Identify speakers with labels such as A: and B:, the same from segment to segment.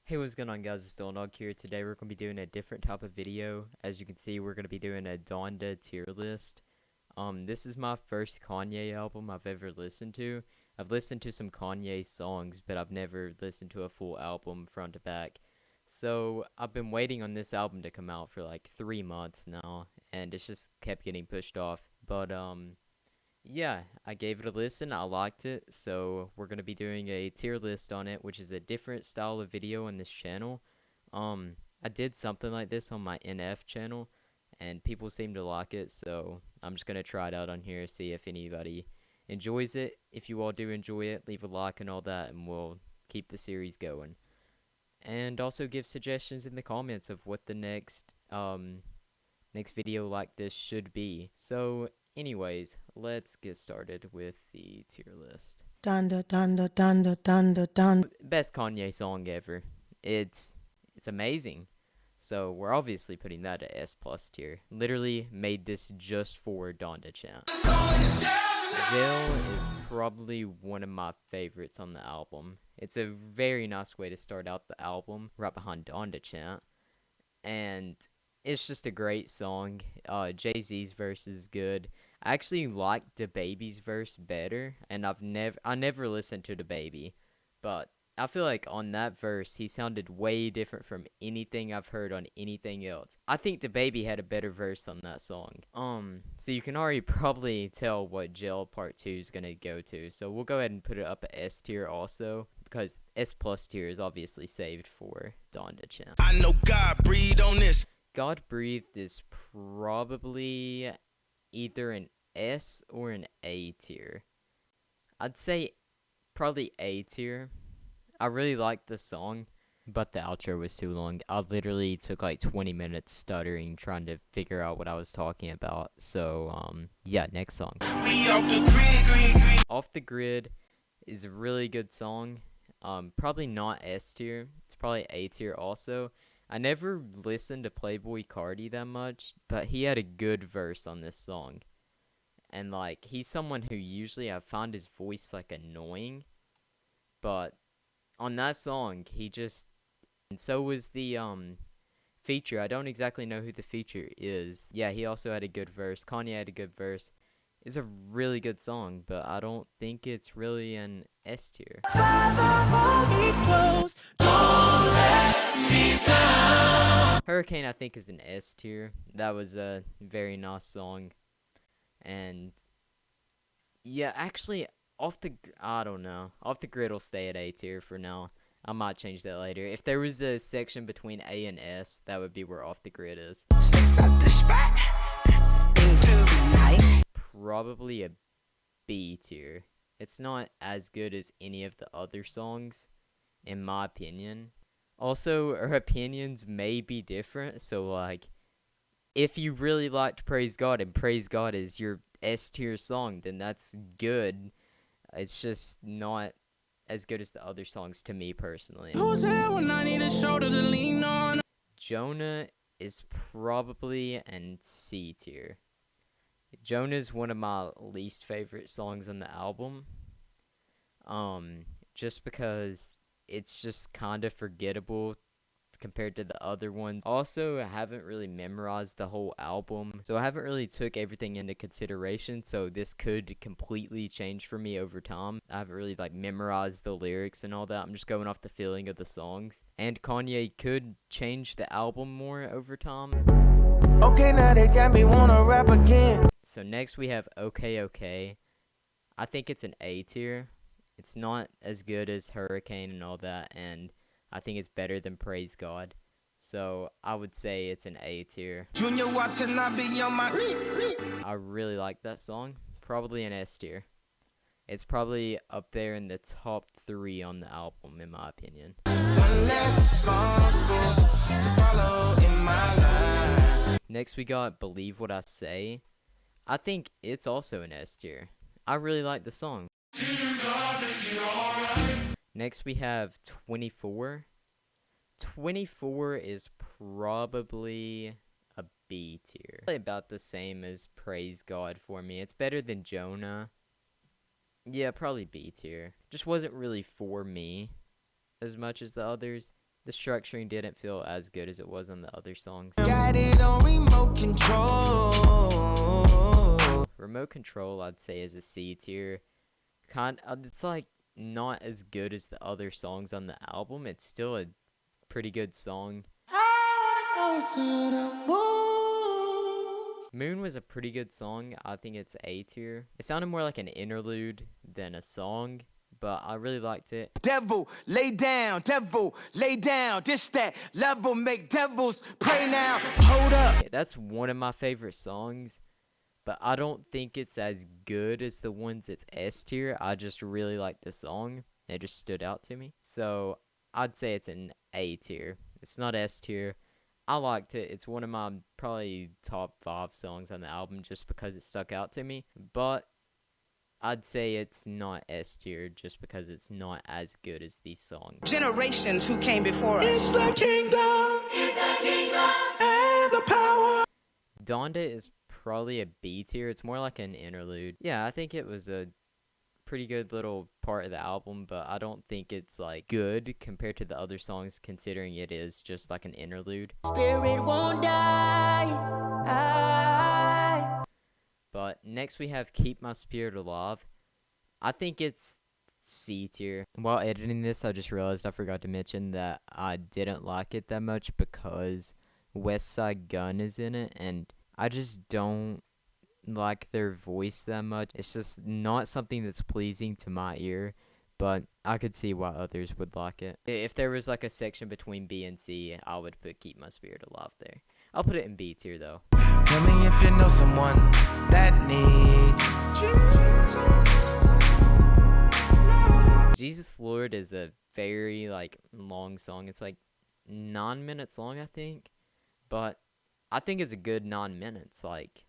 A: Hey, what's going on, guys? It's Donda here. Today we're going to be doing a different type of video. As you can see, we're going to be doing a Donda tier list. This is my first Kanye album I've ever listened to. I've listened to some Kanye songs, but I've never listened to a full album front to back. So I've been waiting on this album to come out for like 3 months now, and it's just kept getting pushed off. But yeah, I gave it a listen. I liked it, so we're gonna be doing a tier list on it, which is a different style of video on this channel. I did something like this on my NF channel, and people seem to like it, so I'm just gonna try it out on here, see if anybody enjoys it. If you all do enjoy it, leave a like and all that, and we'll keep the series going. And also give suggestions in the comments of what the next video like this should be. So anyways, let's get started with the tier list.
B: Donda, donda, donda, donda, donda.
A: Best Kanye song ever. It's amazing. So we're obviously putting that at S plus tier. Literally made this just for Donda chant. Jail is probably one of my favorites on the album. It's a very nice way to start out the album, right behind Donda chant. And it's just a great song. Jay-Z's verse is good. I actually like DaBaby's verse better, and I never listened to DaBaby, but I feel like on that verse he sounded way different from anything I've heard on anything else. I think DaBaby had a better verse on that song. So you can already probably tell what Jail Part 2 is gonna go to. So we'll go ahead and put it up at S tier also, because S plus tier is obviously saved for Donda chant.
C: I know God breathed on this.
A: God Breathed is probably either an S or an A tier. I'd say probably A tier. I really liked the song, but the outro was too long. I literally took like 20 minutes stuttering trying to figure out what I was talking about. So, yeah, next song.
C: We off the grid.
A: Off the Grid is a really good song. Probably not S tier. It's probably A tier also. I never listened to Playboy Cardi that much, but he had a good verse on this song. And, like, he's someone who usually I find his voice, like, annoying. But on that song, he just... And so was the, feature. I don't exactly know who the feature is. Yeah, he also had a good verse. Kanye had a good verse. It's a really good song, but I don't think it's really an S tier. Hurricane, I think, is an S tier. That was a very nice song. And yeah, actually, I don't know. Off the Grid will stay at A tier for now. I might change that later. If there was a section between A and S, that would be where Off the Grid is. Probably a B tier. It's not as good as any of the other songs, in my opinion. Also, our opinions may be different, so, like, if you really liked Praise God and Praise God is your S tier song, then that's good. It's just not as good as the other songs to me personally.
C: Who's here when I need a shoulder to lean on?
A: Jonah is probably an C tier. Jonah is one of my least favorite songs on the album. Just because it's just kind of forgettable compared to the other ones. Also, I haven't really memorized the whole album, so I haven't really took everything into consideration, so this could completely change for me over time. I haven't really, like, memorized the lyrics and all that. I'm just going off the feeling of the songs. And Kanye could change the album more over time.
C: Okay, now they got me wanna rap again.
A: So next we have Okay Okay. I think it's an A tier. It's not as good as Hurricane and all that, and I think it's better than Praise God. So I would say it's an A tier.
C: Junior watching, I be on my.
A: I really like that song. Probably an S tier. It's probably up there in the top 3 on the album, in my opinion.
C: One less sparkle to follow in my line.
A: Next we got Believe What I Say. I think it's also an S tier. I really like the song. Next we have 24. 24 is probably a B tier. Probably about the same as Praise God for me. It's better than Jonah. Yeah, probably B tier. Just wasn't really for me as much as the others. The structuring didn't feel as good as it was on the other songs.
C: Got it on remote control.
A: Remote Control, I'd say, is a C tier. It's like not as good as the other songs on the album. It's still a pretty good song. Moon was a pretty good song. I think it's A tier. It sounded more like an interlude than a song, but I really liked it.
C: Devil, lay down, this that level, make devils pray now. Hold up.
A: That's one of my favorite songs, but I don't think it's as good as the ones that's S tier. I just really like the song. It just stood out to me. So I'd say it's an A tier. It's not S tier. I liked it. It's one of my probably top 5 songs on the album just because it stuck out to me. But I'd say it's not S tier just because it's not as good as these songs.
D: Generations who came before us.
C: It's the kingdom. And the power.
A: Donda is probably a B tier. It's more like an interlude. Yeah, I think it was a pretty good little part of the album, but I don't think it's like good compared to the other songs, considering it is just like an interlude.
B: Spirit won't die.
A: But next we have Keep My Spirit Alive. I think it's C tier. While editing this, I just realized I forgot to mention that I didn't like it that much because West Side Gun is in it, and I just don't like their voice that much. It's just not something that's pleasing to my ear, but I could see why others would like it. If there was like a section between B and C, I would put Keep My Spirit Alive there. I'll put it in B tier though.
C: Tell me if you know someone that needs
A: Jesus Lord is a very like long song. It's like 9 minutes long, I think, but I think it's a good 9 minutes. Like,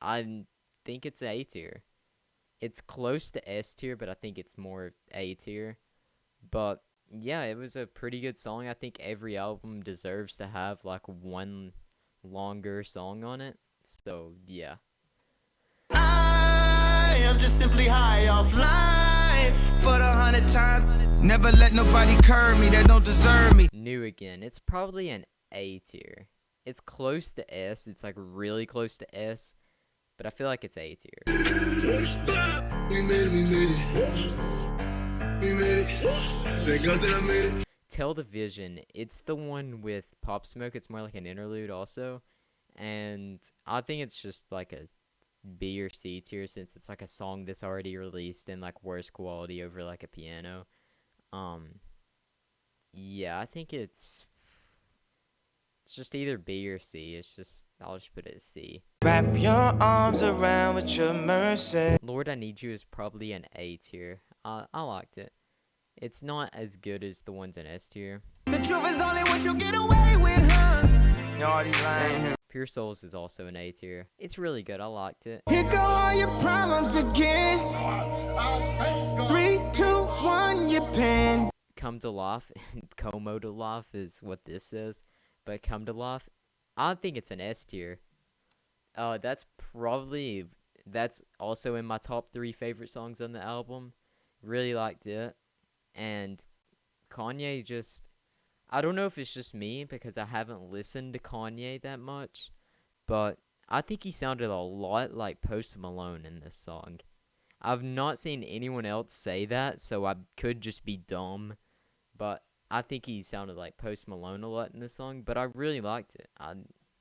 A: I think it's A tier. It's close to S tier, but I think it's more A tier. But yeah, it was a pretty good song. I think every album deserves to have like one longer song on it. So yeah.
C: I am just simply high off life for the 100 times. Never let nobody curb me that don't deserve me.
A: New Again. It's probably an A tier. It's close to S. It's like really close to S. But I feel like it's A tier.
E: We made it. Thank God that I made it.
A: Tell the Vision. It's the one with Pop Smoke. It's more like an interlude also. And I think it's just like a B or C tier since it's like a song that's already released in like worse quality over like a piano. Yeah, I think it's just either B or C. I'll just put it as C.
C: Wrap your arms around with your mercy.
A: Lord, I Need You is probably an A tier. I liked it. It's not as good as the ones in S tier.
C: The truth is only what you get away with, huh? You already lying.
A: Pure Souls is also an A tier. It's really good. I liked it.
C: Here go all your problems again. 3, 2, 1, your pen.
A: Come to Life, Como to Life is what this is. But Come to Life, I think it's an S tier. That's also in my top 3 favorite songs on the album. Really liked it. And Kanye I don't know if it's just me because I haven't listened to Kanye that much, but I think he sounded a lot like Post Malone in this song. I've not seen anyone else say that, so I could just be dumb, but I think he sounded like Post Malone a lot in this song, but I really liked it.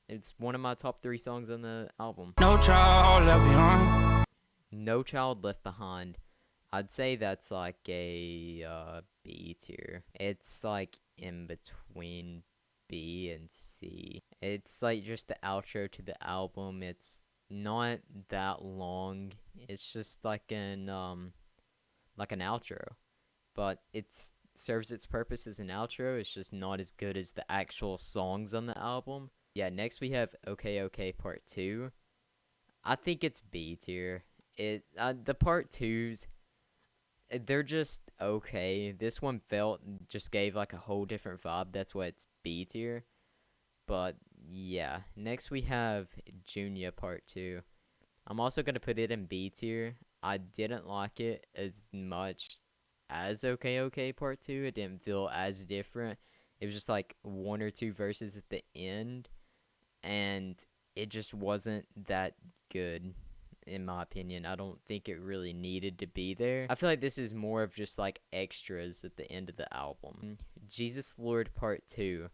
A: It's one of my top 3 songs on the album.
C: No child left behind.
A: No Child Left Behind. I'd say that's like a B tier. It's like in between B and C. It's like just the outro to the album. It's not that long. It's just like an outro, but it serves its purpose as an outro. It's just not as good as the actual songs on the album. Yeah, next we have OK OK Part 2. I think it's B tier. The Part 2s, they're just okay. This one just gave like a whole different vibe. That's why it's B tier. But yeah, next we have Junior Part 2. I'm also going to put it in B tier. I didn't like it as much as OK OK Part 2. It didn't feel as different. It was just like one or two verses at the end, and it just wasn't that good, in my opinion. I don't think it really needed to be there. I feel like this is more of just like extras at the end of the album. Jesus Lord Part 2.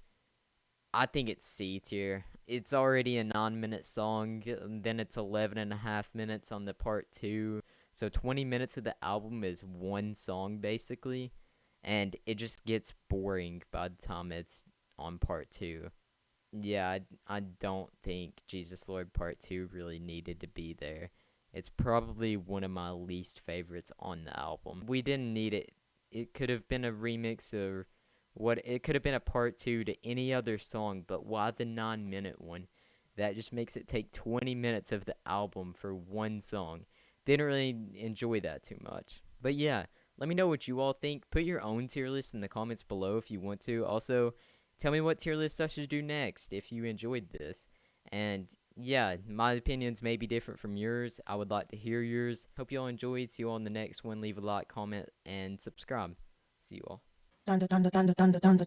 A: I think it's C tier. It's already a 9-minute song, then it's 11.5 minutes on the Part 2. So 20 minutes of the album is one song basically, and it just gets boring by the time it's on Part 2. Yeah, I don't think Jesus Lord Part 2 really needed to be there. It's probably one of my least favorites on the album. We didn't need it. It could have been a remix or it could have been a part 2 to any other song, but why the 9-minute one? That just makes it take 20 minutes of the album for one song. Didn't really enjoy that too much. But yeah, let me know what you all think. Put your own tier list in the comments below if you want to. Also, tell me what tier list I should do next if you enjoyed this. And yeah, my opinions may be different from yours. I would like to hear yours. Hope you all enjoyed. See you all in the next one. Leave a like, comment, and subscribe. See you all.
B: Donda, donda, donda, donda, donda, donda.